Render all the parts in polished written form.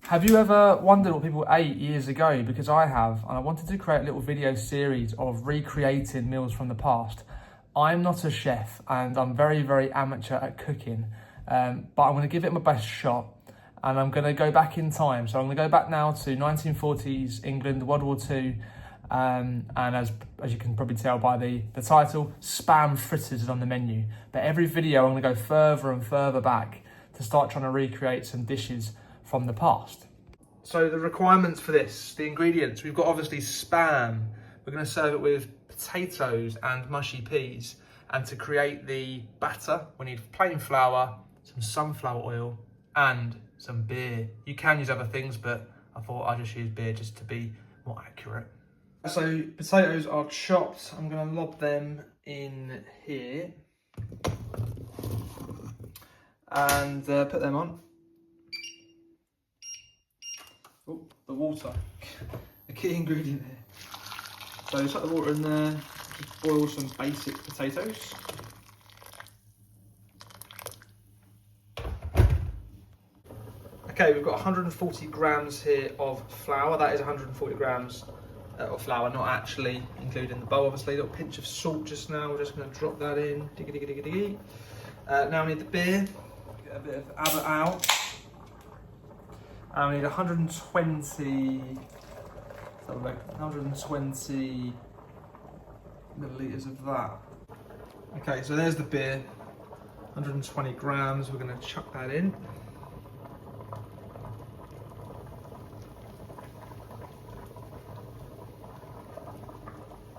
Have you ever wondered what people ate years ago? Because I have, and I wanted to create a little video series of recreating meals from the past. I'm not a chef and I'm very, very amateur at cooking, but I'm going to give it my best shot and I'm going to go back in time. So I'm going to go back now to 1940s England, World War II, and as you can probably tell by the title, Spam Fritters is on the menu. But every video I'm going to go further and further back to start trying to recreate some dishes from the past. So the requirements for this, the ingredients, we've got obviously spam. We're going to serve it with potatoes and mushy peas. And to create the batter, we need plain flour, some sunflower oil, and some beer. You can use other things, but I thought I'd just use beer just to be more accurate. So potatoes are chopped. I'm going to lob them in here and put them on. Oh, the water, the key ingredient here. So chuck the water in there, just boil some basic potatoes. Okay, we've got 140 grams here of flour. That is 140 grams of flour, not actually including the bowl, obviously. A little pinch of salt just now. We're just going to drop that in. Diggy, diggy, diggy, diggy. Now we need the beer. Get a bit of Abbott out. And we need 120 millilitres of that. Okay, so there's the beer, 120 grams. We're going to chuck that in.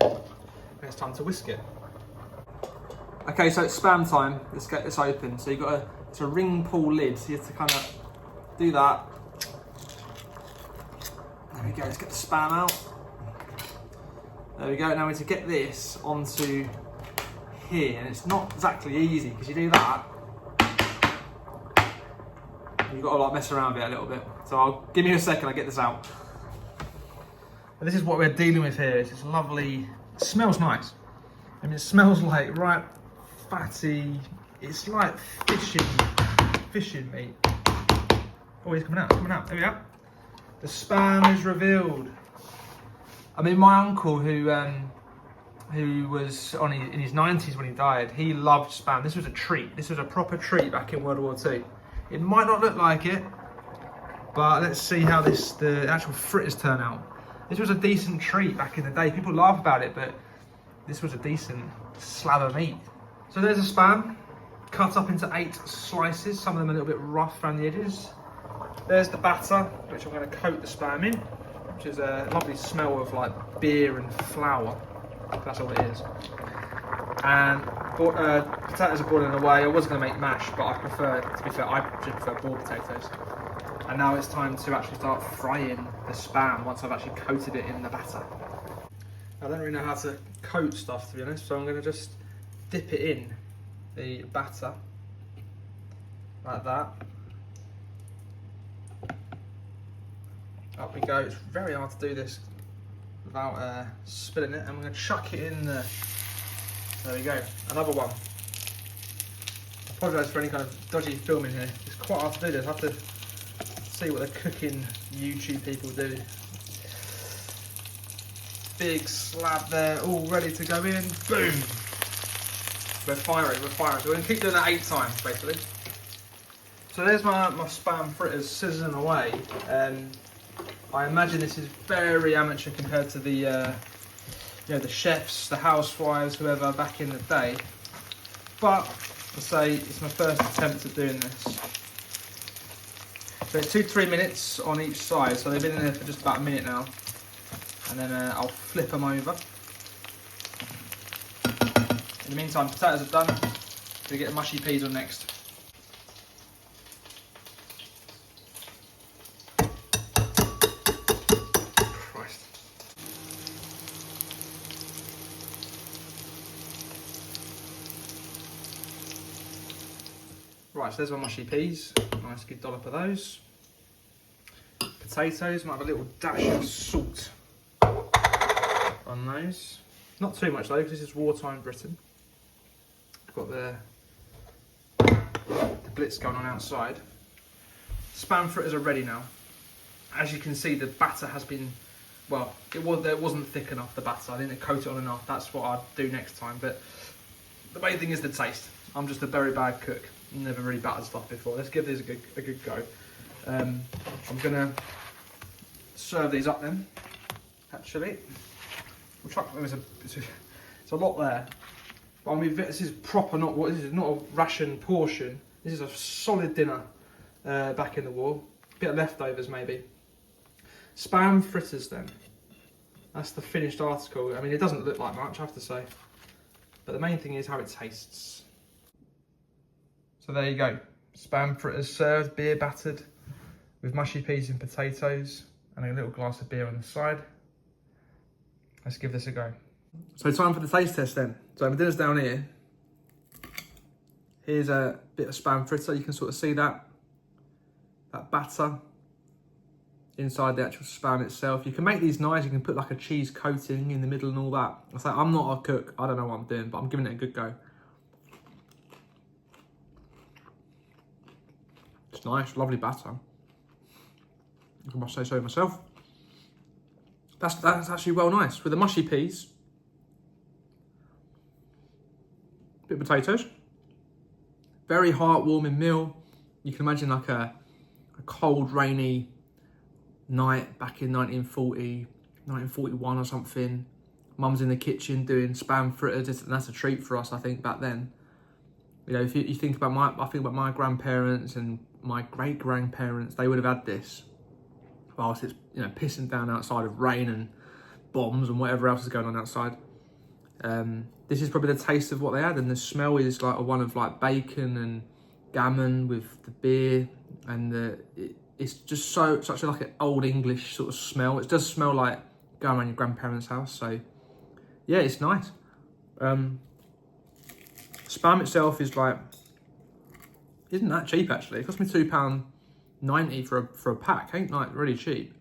And it's time to whisk it. Okay, so it's spam time. Let's get this open. So you've got it's a ring pull lid, so you have to kind of do that. There we go, let's get the spam out. There we go, now we need to get this onto here, and it's not exactly easy because you do that, you've got to like mess around with it a little bit. So give me a second, I'll get this out. And this is what we're dealing with here. It's this lovely, it smells nice. I mean, it smells like right fatty, it's like fishing meat. Oh, it's coming out, there we go. The spam is revealed. I mean, my uncle, who was in his 90s when he died, he loved spam. This was a treat. This was a proper treat back in World War II. It might not look like it, but let's see how the actual fritters turn out. This was a decent treat back in the day. People laugh about it, but this was a decent slab of meat. So there's a spam, cut up into 8 slices. Some of them a little bit rough around the edges. There's the batter, which I'm going to coat the spam in, which is a lovely smell of like beer and flour. That's all it is. And potatoes are boiling away. I was going to make mash, but I prefer, to be fair, I just prefer boiled potatoes. And now it's time to actually start frying the spam once I've actually coated it in the batter. I don't really know how to coat stuff, to be honest, so I'm going to just dip it in the batter like that. Up we go. It's very hard to do this without spilling it, and we're going to chuck it in there. There we go, another one. I apologise for any kind of dodgy filming here. It's quite hard to do this. I have to see what the cooking YouTube people do. Big slab there, all ready to go in. Boom! We're firing. So we're going to keep doing that 8 times, basically. So there's my spam fritters sizzling away. I imagine this is very amateur compared to the the chefs, the housewives, whoever back in the day. But I'll say it's my first attempt at doing this. So it's 2 to 3 minutes on each side. So they've been in there for just about a minute now, and then I'll flip them over. In the meantime, potatoes are done. Gonna get the mushy peas on next. Right, so there's my mushy peas. Nice good dollop of those. Potatoes, might have a little dash of salt on those. Not too much though, because this is wartime Britain. Got the blitz going on outside. Spam fritters are ready now. as you can see, the batter has been, well, it wasn't thick enough, the batter. I didn't coat it on enough. That's what I'd do next time. But the main thing is the taste. I'm just a very bad cook. Never really battered stuff before. Let's give these a good go. I'm gonna serve these up then. Actually, it's a lot there. But I mean, this is proper. This is not a ration portion. This is a solid dinner. Back in the war. Bit of leftovers maybe. Spam fritters then. That's the finished article. I mean, it doesn't look like much, I have to say. But the main thing is how it tastes. So there you go. Spam fritters served, beer battered, with mushy peas and potatoes, and a little glass of beer on the side. Let's give this a go. So time for the taste test then. So my dinner's down here. Here's a bit of spam fritter. You can sort of see that batter inside the actual spam itself. You can make these nice. You can put like a cheese coating in the middle and all that. It's like, I'm not a cook. I don't know what I'm doing, but I'm giving it a good go. It's nice, lovely batter. I must say so myself. That's actually well nice. With the mushy peas, bit of potatoes, very heartwarming meal. You can imagine like a cold, rainy night back in 1940, 1941 or something. Mum's in the kitchen doing spam fritters, and that's a treat for us, I think, back then. You know, if you think about I think about my grandparents and my great-grandparents, they would have had this whilst it's, you know, pissing down outside of rain and bombs and whatever else is going on outside. This is probably the taste of what they had, and the smell is like one of like bacon and gammon with the beer, and it's just such a like an old English sort of smell. It does smell like going around your grandparents' house. So yeah, it's nice. Spam itself is like, isn't that cheap actually? It cost me £2.90 for a pack. Ain't like really cheap.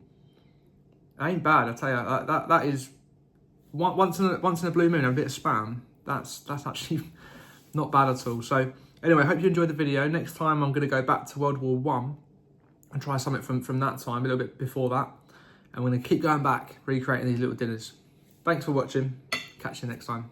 It ain't bad, I tell you. That is once in a blue moon, a bit of spam. That's actually not bad at all. So anyway, I hope you enjoyed the video. Next time I'm going to go back to World War I and try something from that time, a little bit before that. And we're going to keep going back, recreating these little dinners. Thanks for watching. Catch you next time.